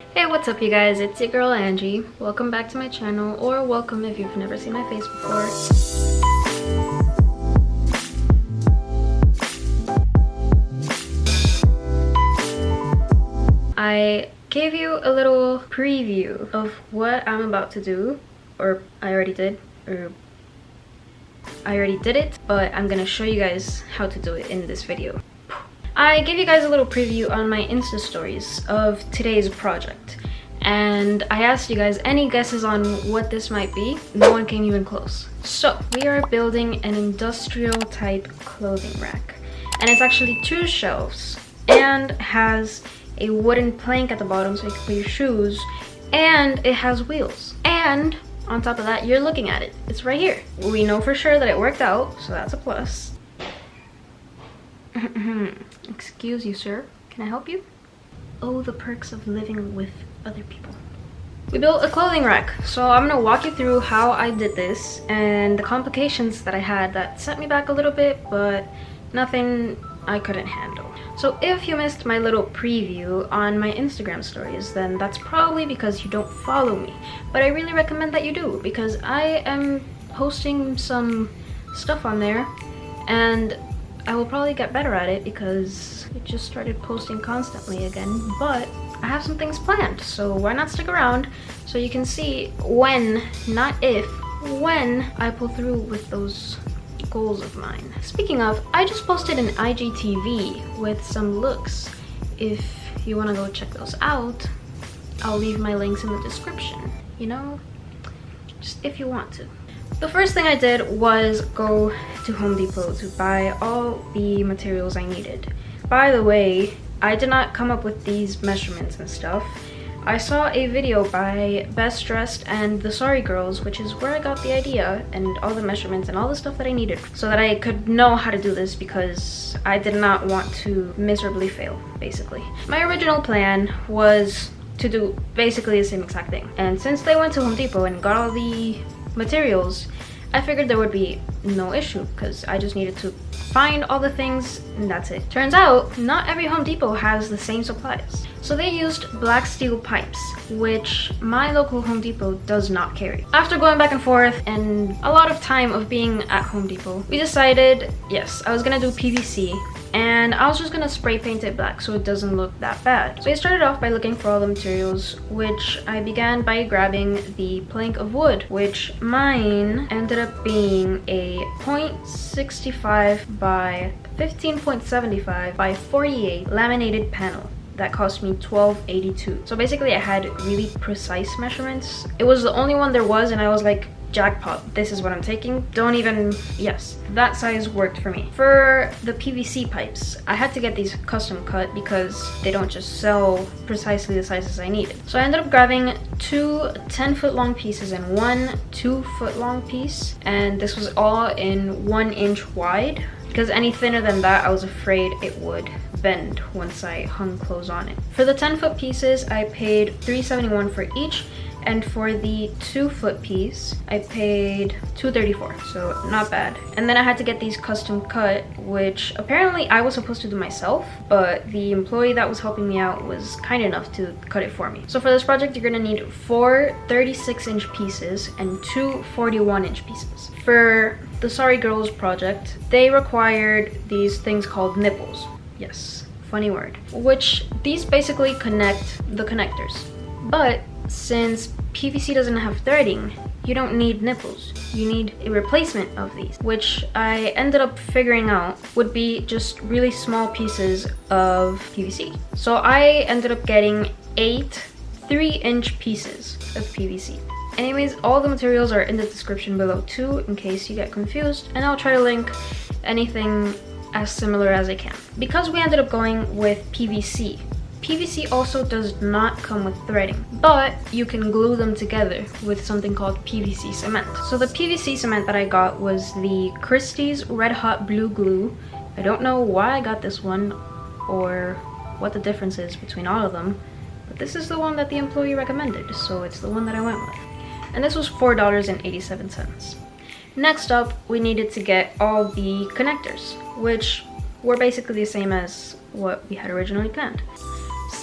Hey, what's up you guys? It's your girl Angie. Welcome back to my channel, or welcome if you've never seen my face before. I gave you a little preview of what I'm about to do, or I already did it, but I'm gonna show you guys how to do it in this video. I gave you guys a little preview on my Insta stories of today's project, and I asked you guys any guesses on what this might be. No one came even close. So we are building an industrial type clothing rack, and it's actually 2 shelves and has a wooden plank at the bottom so you can put your shoes, and it has wheels. And on top of that, you're looking at it. It's right here. We know for sure that it worked out, so that's a plus. Excuse you, sir. Can I help you? Oh, the perks of living with other people. We built a clothing rack, so I'm gonna walk you through how I did this and the complications that I had that set me back a little bit, but nothing I couldn't handle. So if you missed my little preview on my Instagram stories, then that's probably because you don't follow me. But I really recommend that you do, because I am posting some stuff on there, and I will probably get better at it because I just started posting constantly again, but I have some things planned, so why not stick around so you can see when, not if, when I pull through with those goals of mine. Speaking of, I just posted an IGTV with some looks. If you want to go check those out, I'll leave my links in the description, you know, just if you want to. The first thing I did was go to Home Depot to buy all the materials I needed. By the way, I did not come up with these measurements and stuff. I saw a video by BestDressed and TheSorryGirls, which is where I got the idea and all the measurements and all the stuff that I needed, so that I could know how to do this, because I did not want to miserably fail, basically. My original plan was to do basically the same exact thing. And since they went to Home Depot and got all the materials, I figured there would be no issue, because I just needed to find all the things and that's it. Turns out not every Home Depot has the same supplies, so they used black steel pipes, which my local Home Depot does not carry. After going back and forth and a lot of time of being at Home Depot, we decided, yes, I was gonna do PVC, and I was just gonna spray paint it black so it doesn't look that bad. So I started off by looking for all the materials, which I began by grabbing the plank of wood, which mine ended up being a 0.65 by 15.75 by 48 laminated panel that cost me $12.82. So basically I had really precise measurements. It was the only one there was, and I was like, jackpot, this is what I'm taking. Don't even, yes, that size worked for me. For the PVC pipes, I had to get these custom cut because they don't just sell precisely the sizes I needed. So I ended up grabbing 2 10-foot long pieces and 1 2-foot long piece, and this was all in 1 inch wide, because any thinner than that I was afraid it would bend once I hung clothes on it. For the 10-foot pieces, I paid $3.71 for each, and for the 2-foot piece, I paid $2.34, so not bad. And then I had to get these custom cut, which apparently I was supposed to do myself, but the employee that was helping me out was kind enough to cut it for me. So for this project, you're gonna need 4 36-inch pieces and 2 41-inch pieces. For the TheSorryGirls project, they required these things called nipples. Yes, funny word. Which these basically connect the connectors. But since PVC doesn't have threading, you don't need nipples. You need a replacement of these, which I ended up figuring out would be just really small pieces of PVC. So I ended up getting 8 3-inch pieces of PVC. Anyways, all the materials are in the description below too, in case you get confused, and I'll try to link anything as similar as I can. Because we ended up going with PVC, PVC also does not come with threading, but you can glue them together with something called PVC cement. So the PVC cement that I got was the Christie's Red Hot Blue Glue. I don't know why I got this one or what the difference is between all of them, but this is the one that the employee recommended, so it's the one that I went with. And this was $4.87. Next up, we needed to get all the connectors, which were basically the same as what we had originally planned.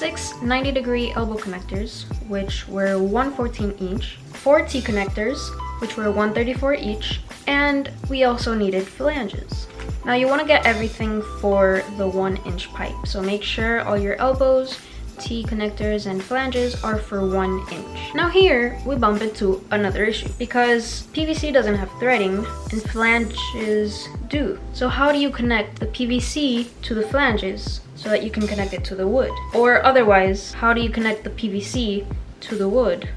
6 90-degree elbow connectors, which were 114 each, 4 T connectors, which were 134 each, and we also needed flanges. Now you want to get everything for the 1-inch pipe, so make sure all your elbows, T connectors, and flanges are for 1 inch. Now here we bump into another issue because PVC doesn't have threading and flanges do. So how do you connect the PVC to the flanges so that you can connect it to the wood? Or otherwise, how do you connect the PVC to the wood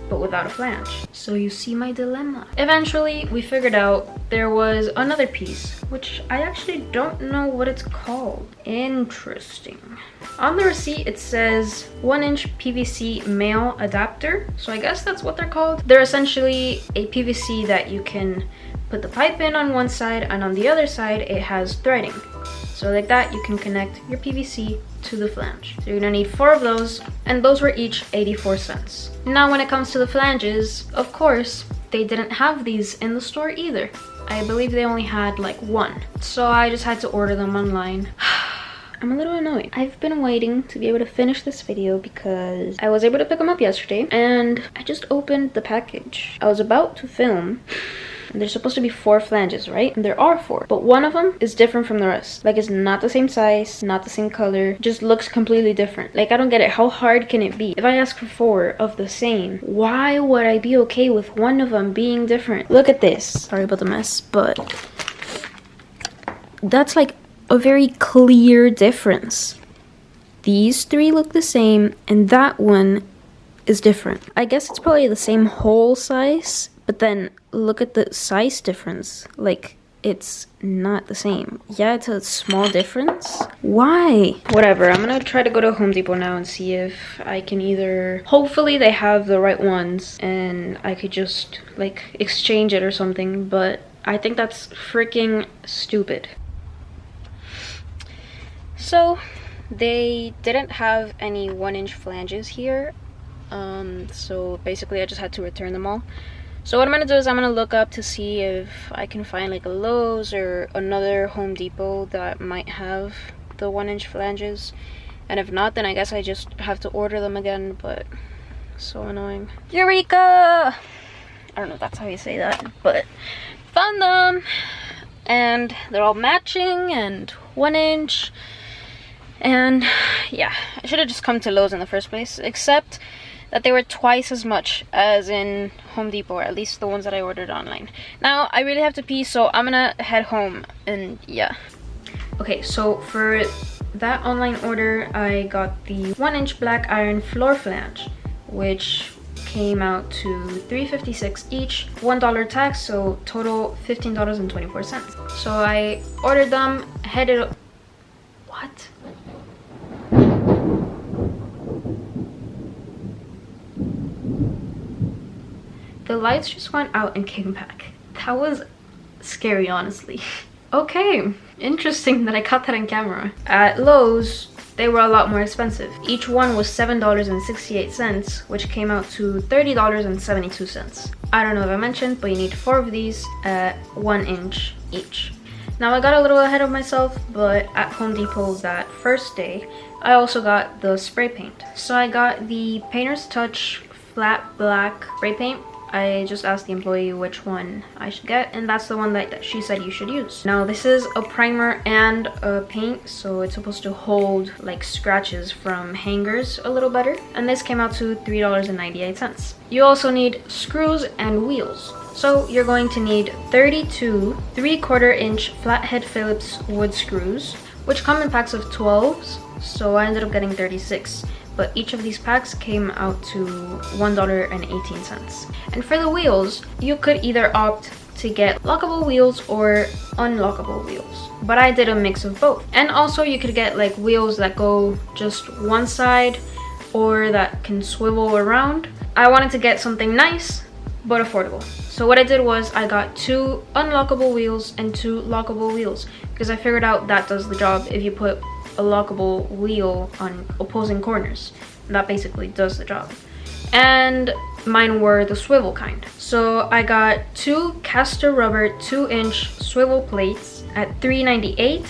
but without a flange? So you see my dilemma. Eventually we figured out there was another piece, which I actually don't know what it's called. Interesting. On the receipt it says 1-inch PVC male adapter, so I guess that's what they're called. They're essentially a PVC that you can put the pipe in on one side, and on the other side it has threading. So like that you can connect your PVC to the flange. So you're gonna need 4 of those, and those were each 84 cents. Now when it comes to the flanges, of course, they didn't have these in the store either. I believe they only had like 1. So I just had to order them online. I'm a little annoyed. I've been waiting to be able to finish this video because I was able to pick them up yesterday and I just opened the package. I was about to film. There's supposed to be 4 flanges, right? And there are 4, but one of them is different from the rest. Like, it's not the same size, not the same color, just looks completely different. Like, I don't get it. How hard can it be? If I ask for 4 of the same, why would I be okay with one of them being different? Look at this. Sorry about the mess, but that's like a very clear difference. These 3 look the same and that one is different. I guess it's probably the same hole size, but then look at the size difference. Like, it's not the same. Yeah, it's a small difference. Why? Whatever, I'm gonna try to go to Home Depot now and see if I can either, hopefully they have the right ones and I could just like exchange it or something, but I think that's freaking stupid. So they didn't have any 1-inch flanges here, so basically I just had to return them all. So what I'm gonna do is I'm gonna look up to see if I can find like a Lowe's or another Home Depot that might have the 1-inch flanges, and if not, then I guess I just have to order them again. But so annoying. Eureka! I don't know if that's how you say that, but found them, and they're all matching and 1-inch. And yeah, I should have just come to Lowe's in the first place, except that they were twice as much as in Home Depot, or at least the ones that I ordered online. Now I really have to pee, so I'm gonna head home, and yeah. Okay, so for that online order I got the 1-inch black iron floor flange, which came out to $3.56 each, $1 tax, so total $15.24. So I ordered them, headed. What? The lights just went out and came back. That was scary, honestly. Okay, interesting that I caught that on camera. At Lowe's, they were a lot more expensive. Each one was $7.68, which came out to $30.72. I don't know if I mentioned, but you need 4 of these at 1-inch each. Now I got a little ahead of myself, but at Home Depot that first day, I also got the spray paint. So I got the Painter's Touch flat black spray paint. I just asked the employee which one I should get, and that's the one that she said you should use. Now this is a primer and a paint, so it's supposed to hold like scratches from hangers a little better, and this came out to $3.98. You also need screws and wheels. So you're going to need 32 3/4-inch flathead Phillips wood screws, which come in packs of 12s, so I ended up getting 36. But each of these packs came out to $1.18. And for the wheels, you could either opt to get lockable wheels or unlockable wheels, but I did a mix of both. And also you could get like wheels that go just one side or that can swivel around. I wanted to get something nice but affordable, so what I did was I got 2 unlockable wheels and 2 lockable wheels, because I figured out that does the job. If you put a lockable wheel on opposing corners, that basically does the job. And mine were the swivel kind. So I got 2 Caster rubber 2-inch swivel plates at $3.98,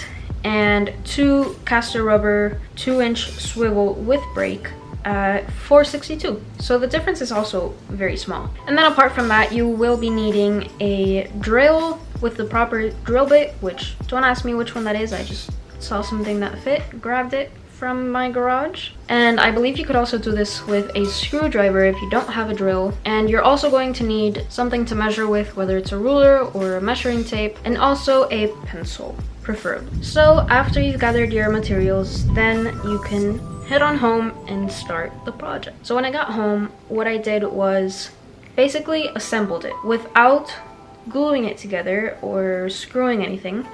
and 2 caster rubber 2-inch swivel with brake at $4.62. So the difference is also very small. And then apart from that, you will be needing a drill with the proper drill bit, which don't ask me which one that is. I just saw something that fit, grabbed it from my garage. And I believe you could also do this with a screwdriver if you don't have a drill. And you're also going to need something to measure with, whether it's a ruler or a measuring tape, and also a pencil, preferably. So after you've gathered your materials, then you can head on home and start the project. So when I got home, what I did was basically assembled it without gluing it together or screwing anything,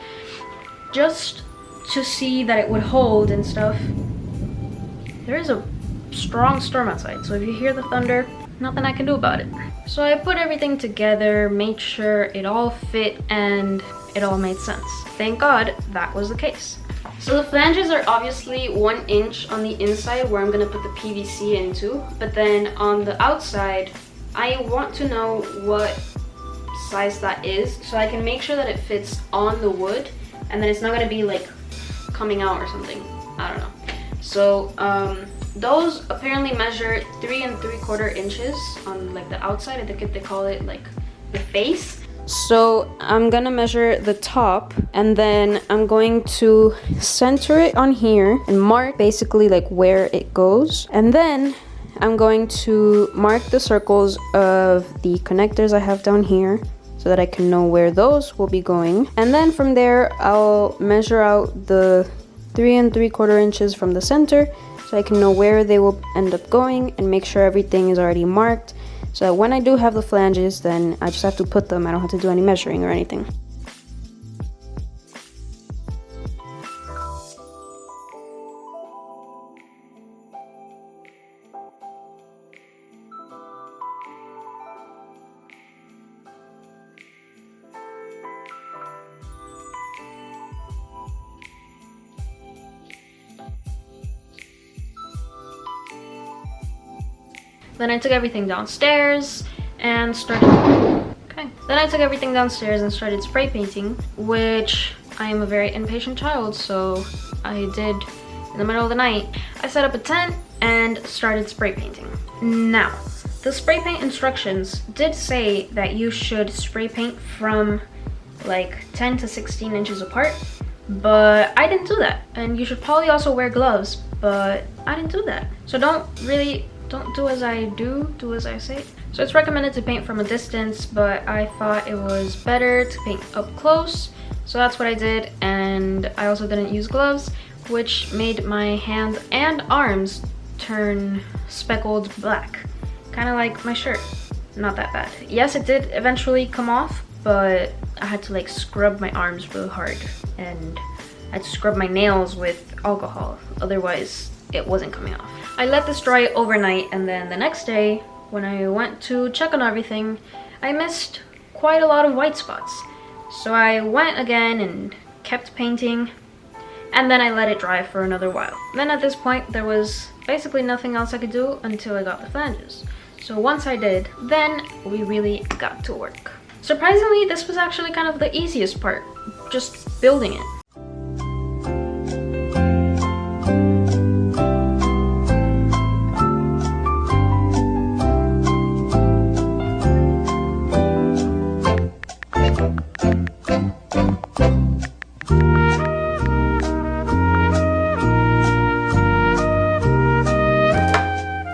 just to see that it would hold and stuff. There is a strong storm outside, so if you hear the thunder, nothing I can do about it. So I put everything together, made sure it all fit and it all made sense. Thank God that was the case. So the flanges are obviously 1 inch on the inside where I'm gonna put the PVC into, but then on the outside, I want to know what size that is so I can make sure that it fits on the wood and then it's not gonna be like coming out or something. I don't know. So those apparently measure 3 3/4 inches on like the outside. I think they call it like the face. So I'm gonna measure the top and then I'm going to center it on here and mark basically like where it goes. And then I'm going to mark the circles of the connectors I have down here so that I can know where those will be going. And then from there, I'll measure out the 3 3/4 inches from the center so I can know where they will end up going and make sure everything is already marked. So that when I do have the flanges, then I just have to put them. I don't have to do any measuring or anything. Then I took everything downstairs and started spray painting, which I am a very impatient child, so I did in the middle of the night. I set up a tent and started spray painting. Now, the spray paint instructions did say that you should spray paint from like 10 to 16 inches apart, but I didn't do that. And you should probably also wear gloves, but I didn't do that. So don't do as I do as I say. So it's recommended to paint from a distance, but I thought it was better to paint up close. So that's what I did, and I also didn't use gloves, which made my hands and arms turn speckled black. Kind of like my shirt. Not that bad. Yes, it did eventually come off, but I had to like scrub my arms really hard, and I had to scrub my nails with alcohol. Otherwise, it wasn't coming off. I let this dry overnight, and then the next day, when I went to check on everything, I missed quite a lot of white spots. So I went again and kept painting, and then I let it dry for another while. Then at this point, there was basically nothing else I could do until I got the flanges. So once I did, then we really got to work. Surprisingly, this was actually kind of the easiest part, just building it.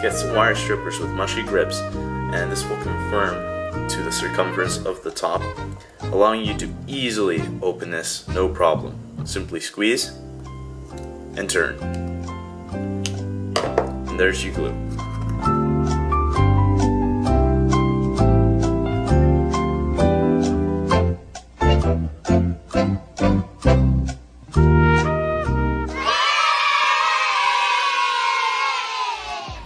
Get some wire strippers with mushy grips, and this will confirm to the circumference of the top, allowing you to easily open this, no problem. Simply squeeze and turn. And there's your glue.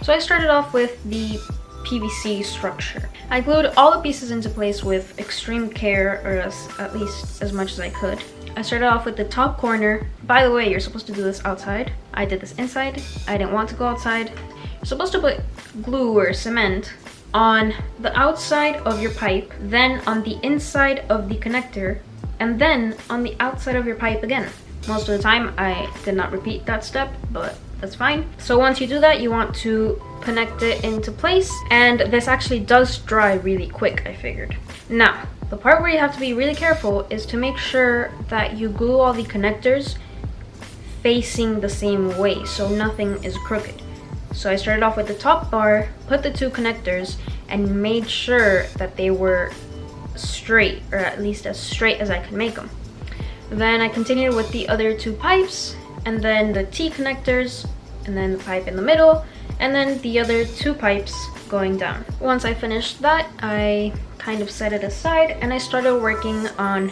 So I started off with the PVC structure. I glued all the pieces into place with extreme care, or at least as much as I could. I started off with the top corner. By the way, you're supposed to do this outside. I did this inside. I didn't want to go outside. You're supposed to put glue or cement on the outside of your pipe, then on the inside of the connector, and then on the outside of your pipe again. Most of the time I did not repeat that step, but that's fine. So once you do that, you want to connect it into place, and this actually does dry really quick, I figured. Now, the part where you have to be really careful is to make sure that you glue all the connectors facing the same way, so nothing is crooked. So I started off with the top bar, put the 2 connectors, and made sure that they were straight, or at least as straight as I could make them. Then I continued with the other 2 pipes, and then the T connectors, and then the pipe in the middle, and then the other 2 pipes going down. Once I finished that, I kind of set it aside, and I started working on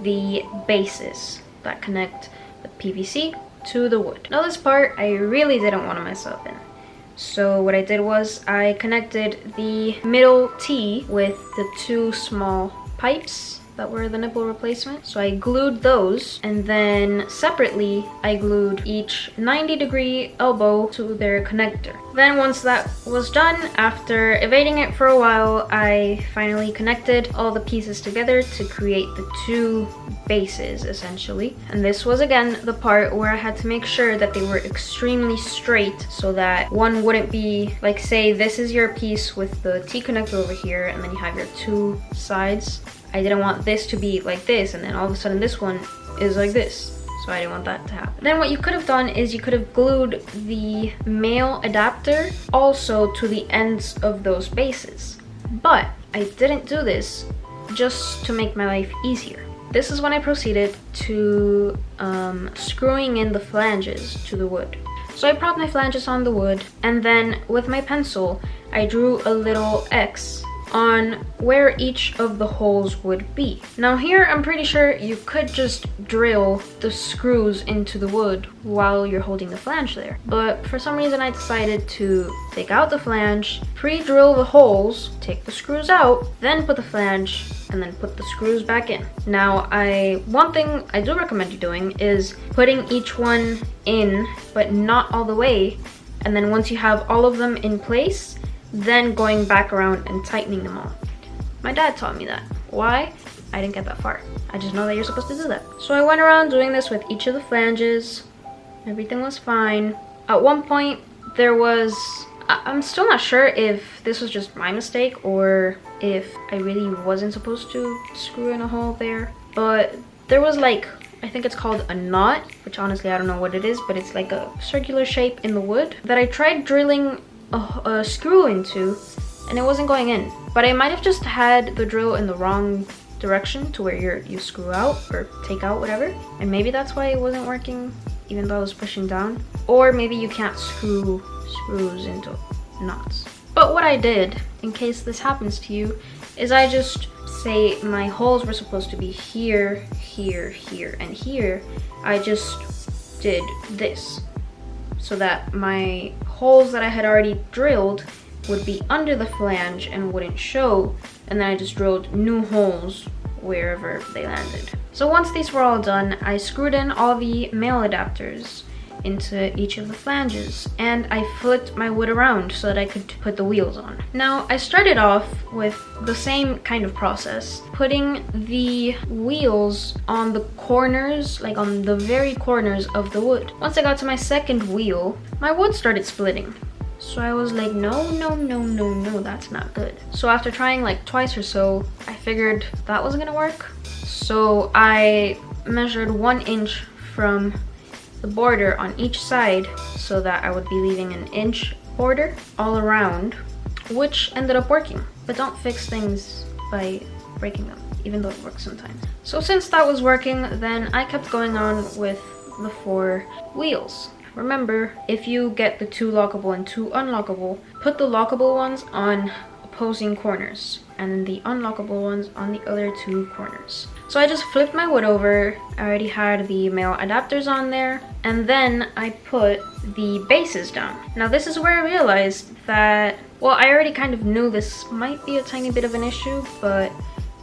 the bases that connect the PVC to the wood. Now this part I really didn't want to mess up in. So what I did was I connected the middle T with the 2 small pipes that were the nipple replacement. So I glued those, and then separately I glued each 90-degree elbow to their connector. Then once that was done, after evading it for a while, I finally connected all the pieces together to create the 2 bases essentially. And this was again the part where I had to make sure that they were extremely straight, so that one wouldn't be like, say this is your piece with the T connector over here, and then you have your 2 sides. I didn't want this to be like this, and then all of a sudden this one is like this. So I didn't want that to happen. Then what you could have done is you could have glued the male adapter also to the ends of those bases. But I didn't do this just to make my life easier. This is when I proceeded to screwing in the flanges to the wood. So I propped my flanges on the wood, and then with my pencil I drew a little X on where each of the holes would be. Now here I'm pretty sure you could just drill the screws into the wood while you're holding the flange there, but for some reason I decided to take out the flange, pre-drill the holes, take the screws out, then put the flange, and then put the screws back in. Now one thing I do recommend you doing is putting each one in, but not all the way, and then once you have all of them in place, then going back around and tightening them all. My dad taught me that. Why? I didn't get that far. I just know that you're supposed to do that. So I went around doing this with each of the flanges. Everything was fine. At one point there was, I'm still not sure if this was just my mistake or if I really wasn't supposed to screw in a hole there, but there was like, I think it's called a knot, which honestly I don't know what it is, but it's like a circular shape in the wood that I tried drilling a screw into, and it wasn't going in. But I might have just had the drill in the wrong direction to where you screw out or take out, whatever, and maybe that's why it wasn't working even though I was pushing down. Or maybe you can't screw screws into knots. But what I did, in case this happens to you, is I just say my holes were supposed to be here, here, here, and here. I just did this so that my holes that I had already drilled would be under the flange and wouldn't show, and then I just drilled new holes wherever they landed. So once these were all done, I screwed in all the male adapters into each of the flanges, and I flipped my wood around so that I could put the wheels on. Now I started off with the same kind of process, putting the wheels on the corners, like on the very corners of the wood. Once I got to my second wheel, my wood started splitting. So I was like, no, no, no, no, no, that's not good. So after trying like twice or so, I figured that wasn't gonna work. So I measured 1 inch from the border on each side so that I would be leaving an inch border all around, which ended up working. But don't fix things by breaking them, even though it works sometimes. So since that was working, then I kept going on with the 4 wheels. Remember, if you get the 2 lockable and 2 unlockable, put the lockable ones on opposing corners and then the unlockable ones on the other 2 corners. So I just flipped my wood over. I already had the male adapters on there, and then I put the bases down. Now this is where I realized that, well, I already kind of knew this might be a tiny bit of an issue, but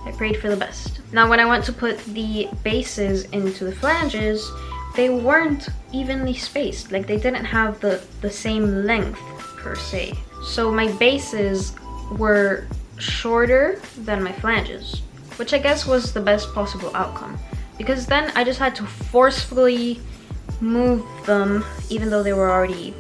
I prayed for the best. Now when I went to put the bases into the flanges, they weren't evenly spaced. Like they didn't have the same length per se. So my bases were shorter than my flanges, which I guess was the best possible outcome. because then I just had to forcefully move them even though they were already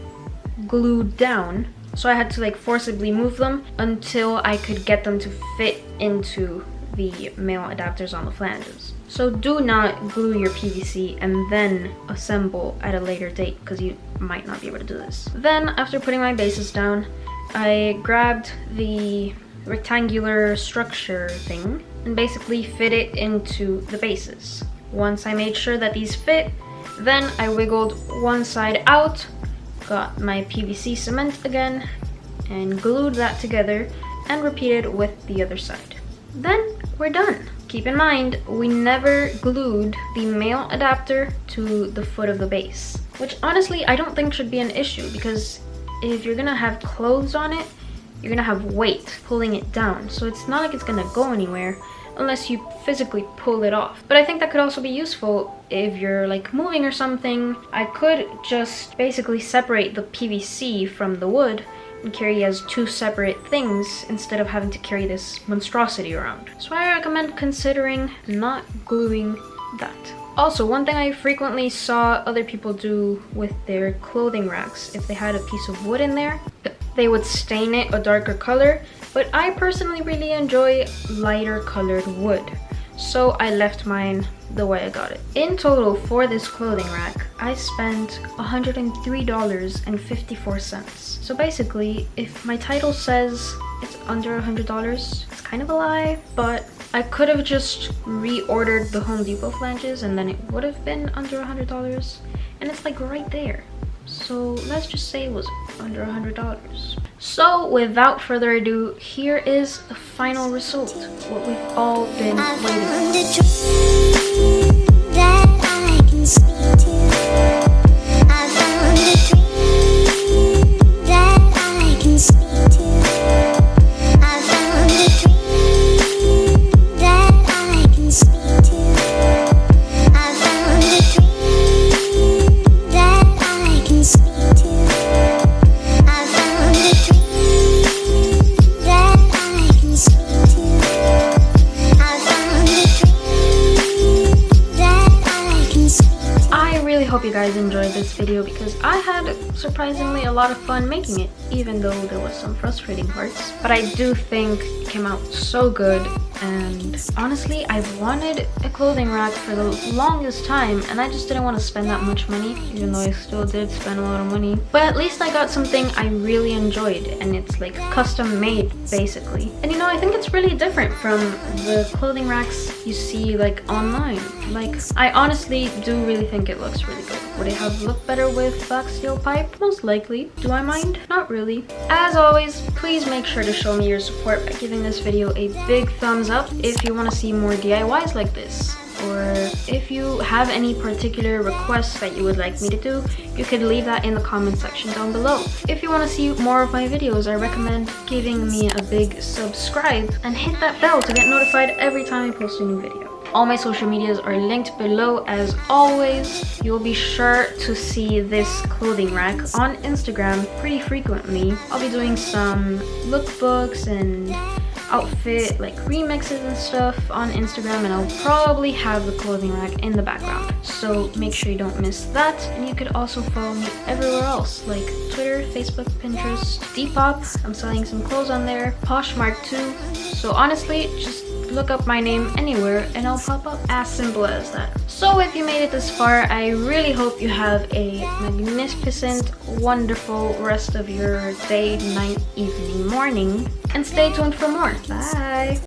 glued down. So I had to like forcibly move them until I could get them to fit into the male adapters on the flanges. So do not glue your PVC and then assemble at a later date, because you might not be able to do this. Then after putting my bases down, I grabbed the rectangular structure thing and basically fit it into the bases. Once I made sure that these fit, then I wiggled one side out, got my PVC cement again, and glued that together and repeated with the other side. Then we're done. Keep in mind, we never glued the male adapter to the foot of the base, which honestly I don't think should be an issue, because if you're gonna have clothes on it, you're gonna have weight pulling it down, so it's not like it's gonna go anywhere unless you physically pull it off. But I think that could also be useful if you're like moving or something. I could just basically separate the PVC from the wood and carry as two separate things instead of having to carry this monstrosity around. So I recommend considering not gluing that. Also, one thing I frequently saw other people do with their clothing racks, if they had a piece of wood in there, they would stain it a darker color, but I personally really enjoy lighter colored wood, so I left mine the way I got it. In total for this clothing rack, I spent $103.54. So basically, if my title says it's under $100, it's kind of a lie, but I could have just reordered the Home Depot flanges and then it would have been under $100, and it's like right there. So let's just say it was under $100. So without further ado, here is the final result, what we've all been waiting for. Hope you guys enjoyed this video, because I had surprisingly a lot of fun making it, even though there was some frustrating parts. But I do think it came out so good, and honestly I've wanted a clothing rack for the longest time and I just didn't want to spend that much money, even though I still did spend a lot of money. But at least I got something I really enjoyed, and it's like custom made basically. And you know, I think it's really different from the clothing racks you see like online. Like, I honestly do really think it looks really good. Would it have looked better with black steel pipe? Most likely. Do I mind? Not really. As always, please make sure to show me your support by giving this video a big thumbs up if you want to see more DIYs like this. Or if you have any particular requests that you would like me to do, you could leave that in the comment section down below. If you want to see more of my videos, I recommend giving me a big subscribe and hit that bell to get notified every time I post a new video. All my social medias are linked below as always. You'll be sure to see this clothing rack on Instagram pretty frequently. I'll be doing some lookbooks and outfit like remixes and stuff on Instagram, and I'll probably have the clothing rack in the background. So make sure you don't miss that. And you could also follow me everywhere else, like Twitter, Facebook, Pinterest, Depop. I'm selling some clothes on there. Poshmark too. So honestly, just look up my name anywhere and I'll pop up. As simple as that. So if you made it this far, I really hope you have a magnificent, wonderful rest of your day, night, evening, morning, and stay tuned for more. Bye!